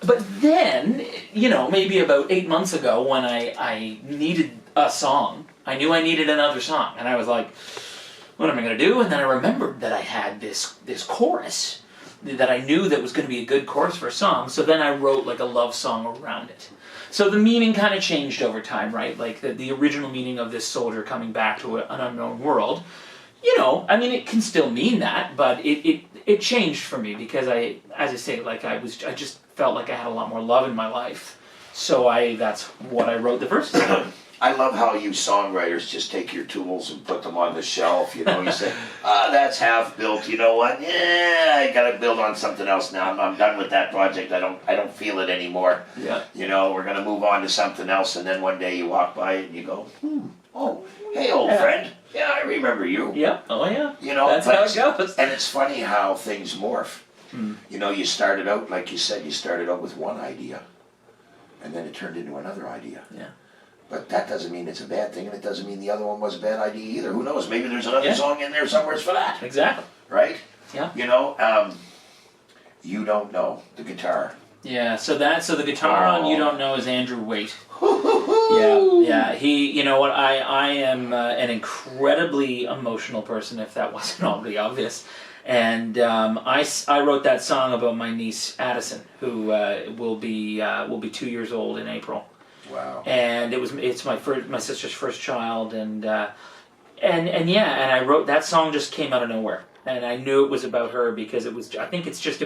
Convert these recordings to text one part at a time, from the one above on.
But then, maybe about 8 months ago when I needed a song, I knew I needed another song. And I was like, what am I going to do? And then I remembered that I had this chorus that I knew that was going to be a good chorus for a song. So then I wrote like a love song around it. So the meaning kind of changed over time, right? Like the original meaning of this soldier coming back to an unknown world. It can still mean that, but it changed for me because I just felt like I had a lot more love in my life. So that's what I wrote the verses on. I love how you songwriters just take your tools and put them on the shelf. You say, that's half built. You know what? Yeah, I got to build on something else now. I'm done with that project. I don't feel it anymore. Yeah. We're going to move on to something else. And then one day you walk by and you go, oh, hey, old friend. Yeah, I remember you. Yeah. Oh, yeah. That's how it goes. And it's funny how things morph. You started out, like you said, with one idea. And then it turned into another idea. Yeah. But that doesn't mean it's a bad thing, and it doesn't mean the other one was a bad idea either. Who knows? Maybe there's another song in there somewhere for that. Exactly. Right? Yeah. You Don't Know, the guitar. Yeah, so the guitar on You Don't Know is Andrew Waite. Yeah. He, I am an incredibly emotional person, if that wasn't already obvious. And I wrote that song about my niece Addison, who will be 2 years old in April. Wow. And it's my sister's first child, and I wrote that song. Just came out of nowhere, and I knew it was about her because I think it's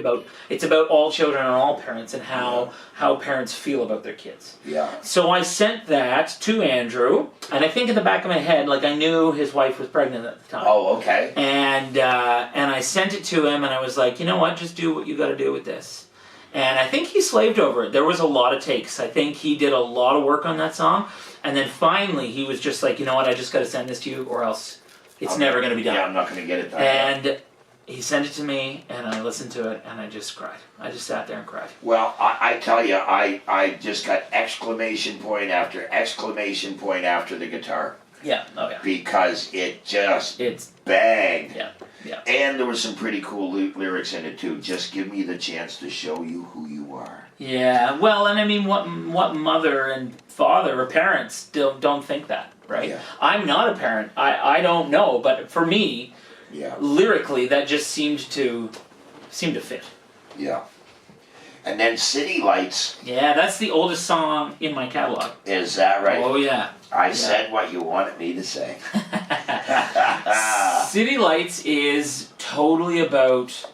about all children and all parents and how parents feel about their kids. Yeah. So I sent that to Andrew, and I think in the back of my head, like I knew his wife was pregnant at the time. Oh, okay. And I sent it to him, and I was like, you know what, just do what you got to do with this. And I think he slaved over it. There was a lot of takes. I think he did a lot of work on that song. And then finally, he was just like, you know what, I just got to send this to you or else it's never going to be done. Yeah, I'm not going to get it done. And he sent it to me, and I listened to it, and I just cried. I just sat there and cried. Well, I tell you, I just got exclamation point after exclamation point after the guitar. Yeah, oh yeah. Because it's banged. Yeah. Yeah. And there was some pretty cool lyrics in it too. Just give me the chance to show you who you are. Yeah, well, and what mother and father or parents don't think that, right? Yeah. I'm not a parent. I don't know, but for me, lyrically, that just seemed to fit. Yeah. And then City Lights. Yeah, that's the oldest song in my catalog. Is that right? Oh, yeah. I said what you wanted me to say. City Lights is totally about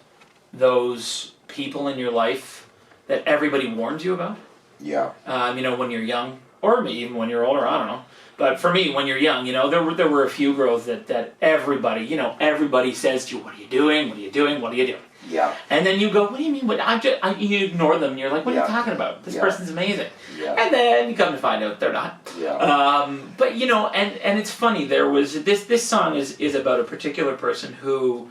those people in your life that everybody warns you about. Yeah. When you're young, or even when you're older, I don't know. But for me, when you're young, there were a few girls that everybody says to you, what are you doing? What are you doing? What are you doing? Yeah. And then you go, what do you mean? You ignore them. You're like, what are you talking about? This person's amazing. Yeah. And then you come to find out they're not. Yeah. But and it's funny. There was this song is about a particular person who,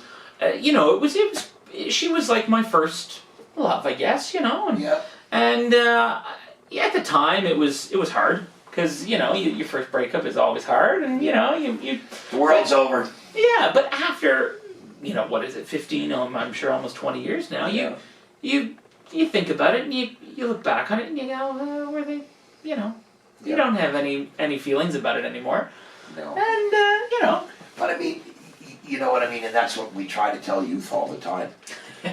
she was like my first love, I guess. And, yeah. And at the time it was hard because your first breakup is always hard, and you the world's over. Yeah, but after. What is it, 15, I'm sure almost 20 years now, you think about it and you look back on it and you go, were they, you don't have any feelings about it anymore. No. And, But I mean, you know what I mean, and that's what we try to tell youth all the time.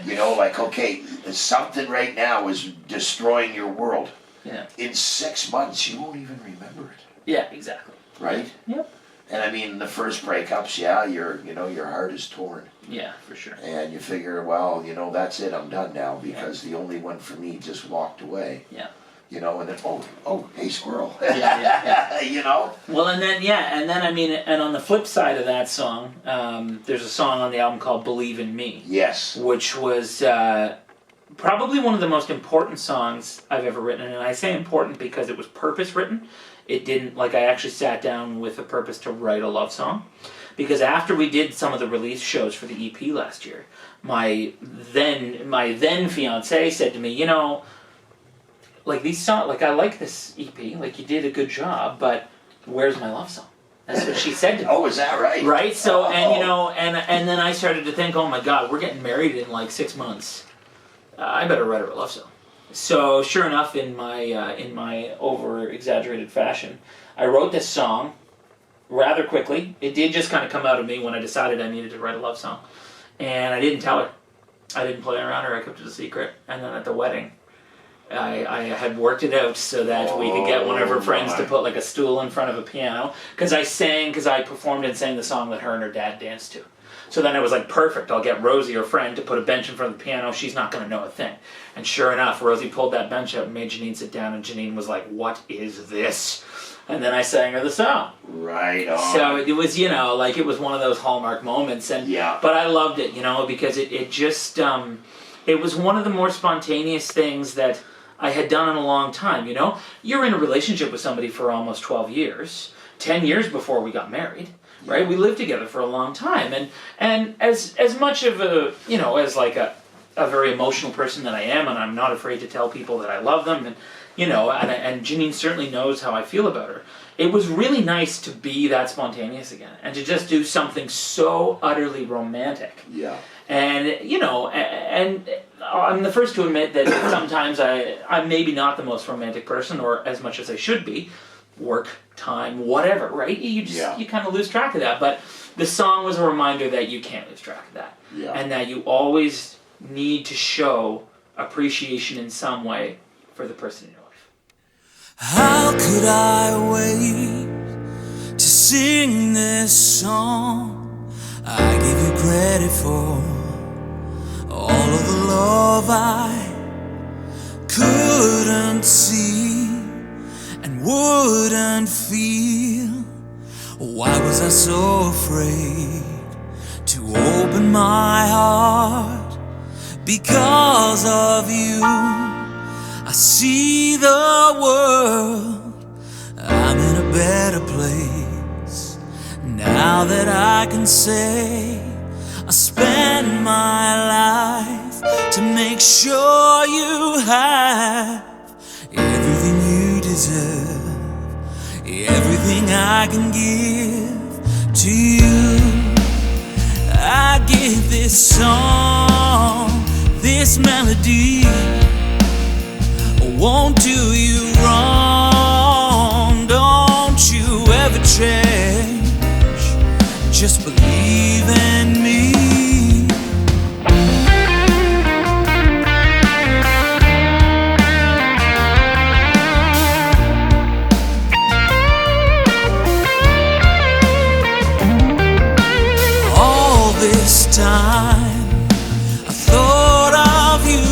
Like, okay, something right now is destroying your world. Yeah. In 6 months, you won't even remember it. Yeah, exactly. Right? Yep. And I mean, the first breakups, your heart is torn. Yeah, for sure. And you figure, well, that's it, I'm done now, because the only one for me just walked away. Yeah. And then, oh, hey, squirrel. Yeah. Well, and then on the flip side of that song, there's a song on the album called Believe in Me. Yes. Which was probably one of the most important songs I've ever written. And I say important because it was purpose written. It didn't, I actually sat down with a purpose to write a love song. Because after we did some of the release shows for the EP last year, my then fiance said to me, these songs, I like this EP, you did a good job, but where's my love song? That's what she said to me. Oh, is that right? Right? So, and then I started to think, oh my God, we're getting married in 6 months. I better write her a love song. So sure enough, in my over exaggerated fashion, I wrote this song rather quickly. It did just kind of come out of me when I decided I needed to write a love song, and I didn't tell her. I didn't play around her. I kept it a secret. And then at the wedding, I had worked it out so that we could get one of her friends to put like a stool in front of a piano, because I performed and sang the song that her and her dad danced to. So then it was like, perfect, I'll get Rosie, her friend, to put a bench in front of the piano. She's not going to know a thing. And sure enough, Rosie pulled that bench out and made Janine sit down, and Janine was like, what is this? And then I sang her the song. Right on. So it was, like it was one of those hallmark moments. And yeah. But I loved it, because it just, it was one of the more spontaneous things that I had done in a long time, You're in a relationship with somebody for almost 12 years, 10 years before we got married. Right, we lived together for a long time, and as much of a as like a very emotional person that I am, and I'm not afraid to tell people that I love them, and and Janine certainly knows how I feel about her. It was really nice to be that spontaneous again, and to just do something so utterly romantic. Yeah. And and I'm the first to admit that sometimes I'm maybe not the most romantic person, or as much as I should be. Work, time, whatever, right? You kind of lose track of that. But the song was a reminder that you can't lose track of that. Yeah. And that you always need to show appreciation in some way for the person in your life. How could I wait to sing this song? I give you credit for all of the love I couldn't see and wouldn't feel. Why was I so afraid to open my heart? Because of you, I see the world. I'm in a better place now that I can say I spend my life to make sure you have everything you deserve, everything I can give to you. I give this song, this melody, won't do you wrong. Don't you ever change, just believe in me. Time I thought of you.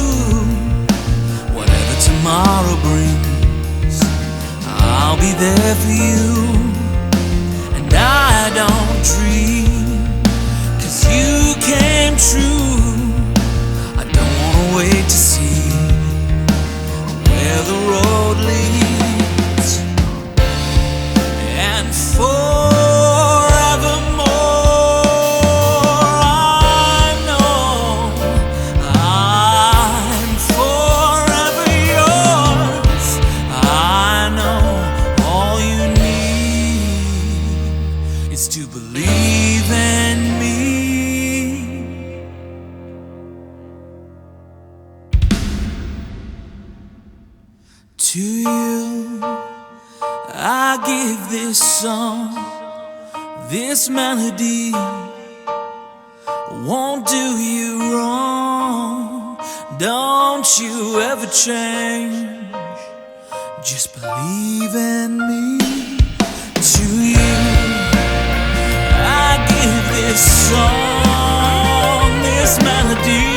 Whatever tomorrow brings, I'll be there for you. And I don't dream, 'cause you came true. I don't wanna wait to see where the road leads. And to believe in me. To you, I give this song, this melody, won't do you wrong. Don't you ever change, just believe in me. To you, this song, this melody,